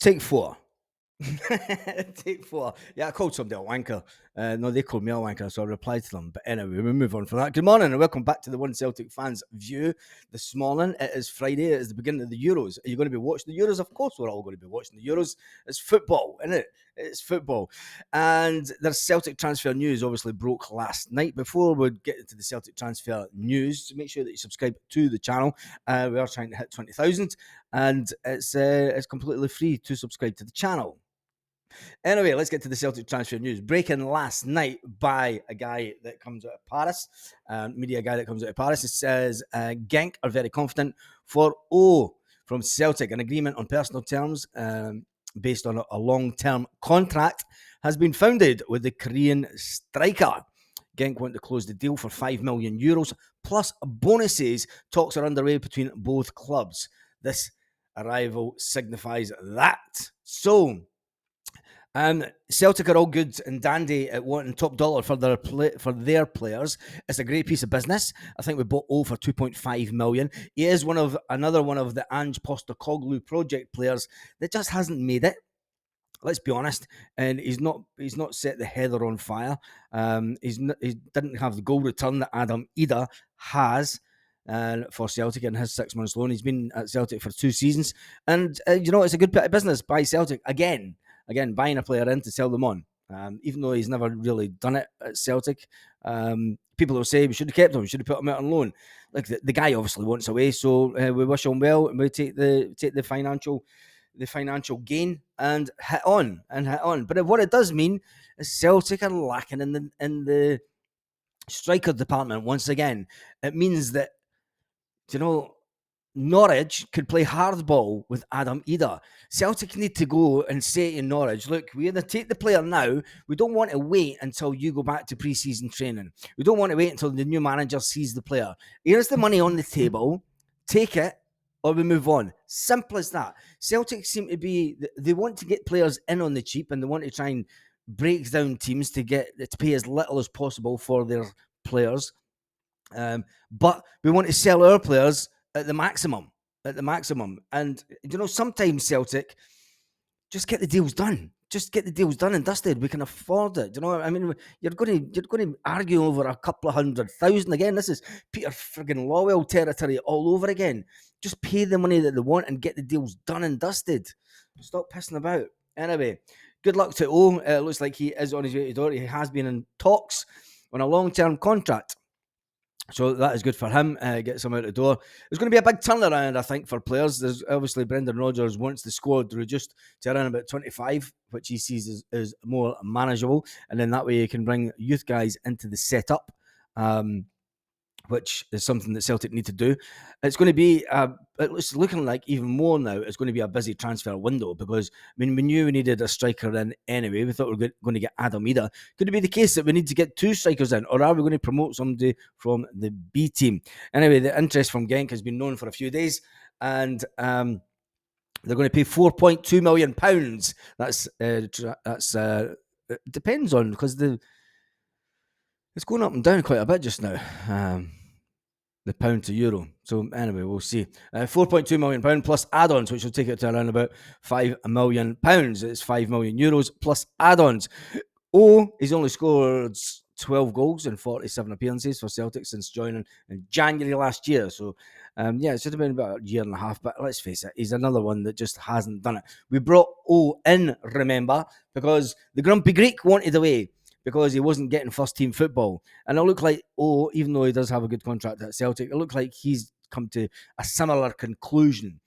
Take 4. Take 4. Yeah, I called somebody a wanker. No, they called me a wanker, so I replied to them. But anyway, we move on from that. Good morning and welcome back to the One Celtic Fans View this morning. It is Friday. It is the beginning of the Euros. Are you going to be watching the Euros? Of course, we're all going to be watching the Euros. It's football, isn't it? It's football. And there's Celtic transfer news obviously broke last night. Before we get into the Celtic transfer news, so make sure that you subscribe to the channel. We are trying to hit 20,000 and it's completely free to subscribe to the channel. Anyway, let's get to the Celtic transfer news. Breaking last night by a guy that comes out of Paris, media guy that comes out of Paris. It says Genk are very confident for O from Celtic. An agreement on personal terms based on a long-term contract has been founded with the Korean striker. Genk want to close the deal for €5 million plus bonuses. Talks are underway between both clubs. This arrival signifies that. So, Celtic are all good and dandy at wanting top dollar for their players. It's a great piece of business. I think we bought O for 2.5 million. He is another one of the Ange Postecoglou project players that just hasn't made it. Let's be honest, and he's not set the header on fire. He didn't have the goal return that Adam Ida has for Celtic in his 6 months loan. He's been at Celtic for 2 seasons, and it's a good bit of business by Celtic again, buying a player in to sell them on. Even though he's never really done it at Celtic, people will say we should have kept him, we should have put him out on loan. Like the guy obviously wants away, so we wish him well, and we take the financial gain and hit on. But what it does mean is Celtic are lacking in the striker department once again. It means that Norwich could play hardball with Adam Ida. Celtic need to go and say to Norwich, look, we either take the player now, we don't want to wait until you go back to pre-season training. We don't want to wait until the new manager sees the player. Here's the money on the table, take it, or we move on. Simple as that. Celtic seem to be, they want to get players in on the cheap, and they want to try and break down teams to pay as little as possible for their players. But we want to sell our players at the maximum. And, sometimes Celtic, just get the deals done. Just get the deals done and dusted. We can afford it. I mean, you're going to argue over a couple of 100,000 again. This is Peter friggin' Lawwell territory all over again. Just pay the money that they want and get the deals done and dusted. Stop pissing about. Anyway, good luck to O. It looks like he is on his way to door. He has been in talks on a long-term contract. So that is good for him. Gets him out the door. There's going to be a big turnaround, I think, for players. There's obviously Brendan Rodgers wants the squad reduced to around about 25, which he sees as more manageable. And then that way he can bring youth guys into the setup, which is something that Celtic need to do. It's going to be, it's looking like even more now, it's going to be a busy transfer window because, we knew we needed a striker in anyway. We thought we were going to get Adam Ida. Could it be the case that we need to get 2 strikers in, or are we going to promote somebody from the B team? Anyway, the interest from Genk has been known for a few days, and they're going to pay £4.2 million. That's it depends on, because it's going up and down quite a bit just now, the pound to euro. So anyway, we'll see. £4.2 million plus add-ons, which will take it to around about £5 million. It's €5 million plus add-ons. He's only scored 12 goals in 47 appearances for Celtic since joining in January last year. So, it should have been about a year and a half, but let's face it, he's another one that just hasn't done it. We brought O in, remember, because the Grumpy Greek wanted away, because he wasn't getting first-team football. And it looked like, even though he does have a good contract at Celtic, it looked like he's come to a similar conclusion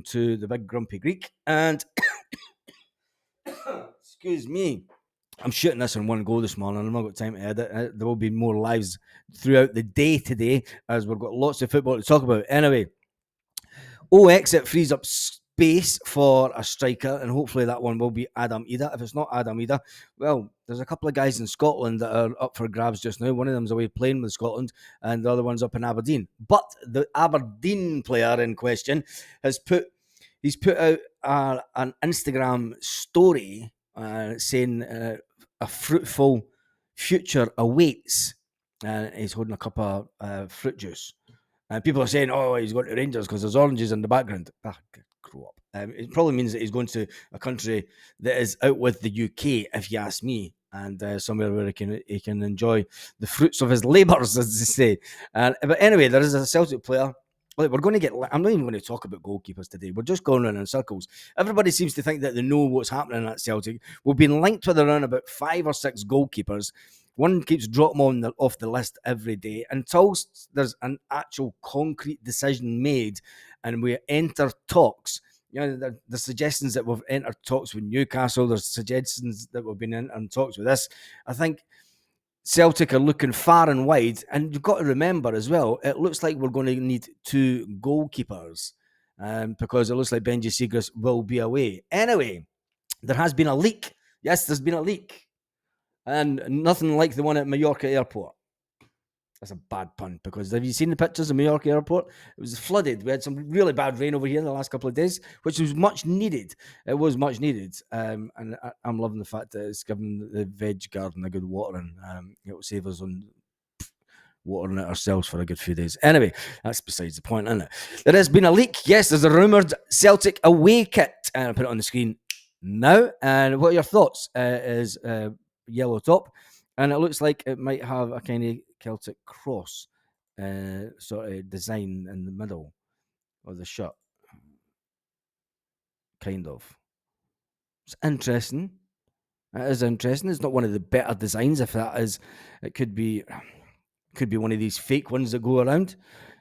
to the big Grumpy Greek. And, excuse me, I'm shooting this in one go this morning. I've not got time to edit. There will be more lives throughout the day today, as we've got lots of football to talk about. Anyway, exit frees up space for a striker, and hopefully that one will be Adam Ida. If it's not Adam Ida, well, there's a couple of guys in Scotland that are up for grabs just now. One of them's away playing with Scotland, and the other one's up in Aberdeen. But the Aberdeen player in question has put out an Instagram story saying a fruitful future awaits, and he's holding a cup of fruit juice. And people are saying, he's going to Rangers because there's oranges in the background. grow up. It probably means that he's going to a country that is out with the UK, if you ask me, and somewhere where he can enjoy the fruits of his labours, as they say. But anyway, there is a Celtic player. Look, we're going to get. I'm not even going to talk about goalkeepers today. We're just going around in circles. Everybody seems to think that they know what's happening at Celtic. We've been linked with around about 5 or 6 goalkeepers. One keeps dropping off the list every day until there's an actual concrete decision made and we enter talks. You know, the suggestions that we've entered talks with Newcastle, there's suggestions that we've been in talks with this. I think Celtic are looking far and wide, and you've got to remember as well, it looks like we're going to need 2 goalkeepers because it looks like Benji Siegrist will be away. Anyway, there has been a leak. Yes, there's been a leak. And nothing like the one at Mallorca Airport. That's a bad pun, because have you seen the pictures of Mallorca Airport? It was flooded. We had some really bad rain over here in the last couple of days, which was much needed. It was much needed. And I'm loving the fact that it's given the veg garden a good watering. It will save us on watering it ourselves for a good few days. Anyway, that's besides the point, isn't it? There has been a leak. Yes, there's a rumoured Celtic away kit. And I'll put it on the screen now. And what are your thoughts? Is yellow top, and it looks like it might have a kind of Celtic cross sort of design in the middle of the shirt. Kind of. It's interesting. It is interesting. It's not one of the better designs. If that is, it could be one of these fake ones that go around.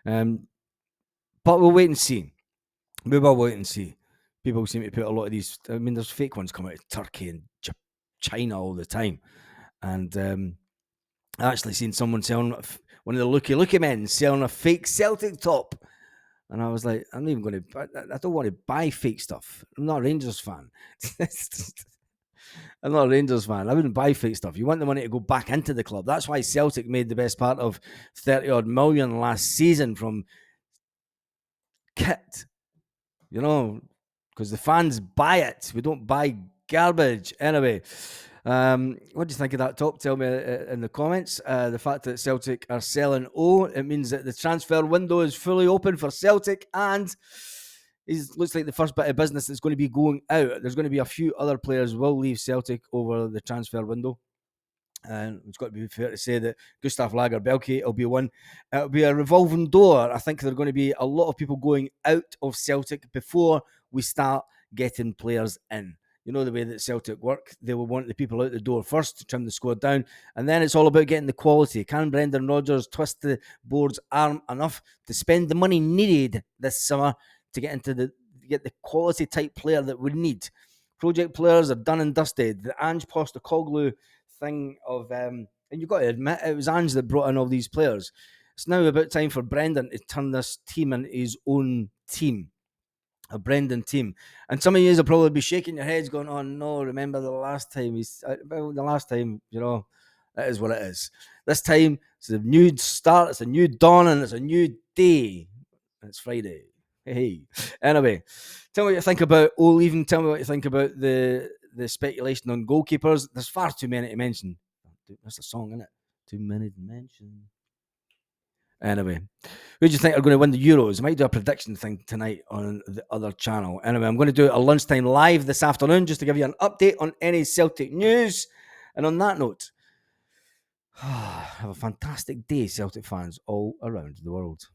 But we'll wait and see. We will wait and see. People seem to put a lot of these. I mean, there's fake ones coming out of Turkey and China all the time. And I actually seen someone selling one of the looky men selling a fake Celtic top. And I was like, I'm not even going to, I don't want to buy fake stuff. I'm not a Rangers fan. I'm not a Rangers fan. I wouldn't buy fake stuff. You want the money to go back into the club. That's why Celtic made the best part of 30 odd million last season from kit, because the fans buy it. We don't buy garbage. Anyway, what do you think of that top? Tell me in the comments. The fact that Celtic are selling it means that the transfer window is fully open for Celtic, and it looks like the first bit of business that's going to be going out. There's going to be a few other players will leave Celtic over the transfer window. And it's got to be fair to say that Gustav Lagerbielke will be one. It'll be a revolving door. I think there are going to be a lot of people going out of Celtic before we start getting players in. You know the way that Celtic work. They will want the people out the door first to trim the squad down, and then it's all about getting the quality. Can Brendan Rodgers twist the board's arm enough to spend the money needed this summer to get the quality type player that we need? Project players are done and dusted. The Ange Postecoglou thing of and you've got to admit it was Ange that brought in all these players. It's now about time for Brendan to turn this team into his own team, a Brendan team. And some of you will probably be shaking your heads going, oh no, remember the last time it is what it is. This time it's a new start, it's a new dawn, and it's a new day. It's Friday. Hey. Anyway, tell me what you think about leaving. Tell me what you think about the speculation on goalkeepers. There's far too many to mention. That's a song, isn't it? Too many to mention. Anyway, who do you think are going to win the Euros? I might do a prediction thing tonight on the other channel. Anyway, I'm going to do it a lunchtime live this afternoon just to give you an update on any Celtic news. And on that note, have a fantastic day, Celtic fans all around the world.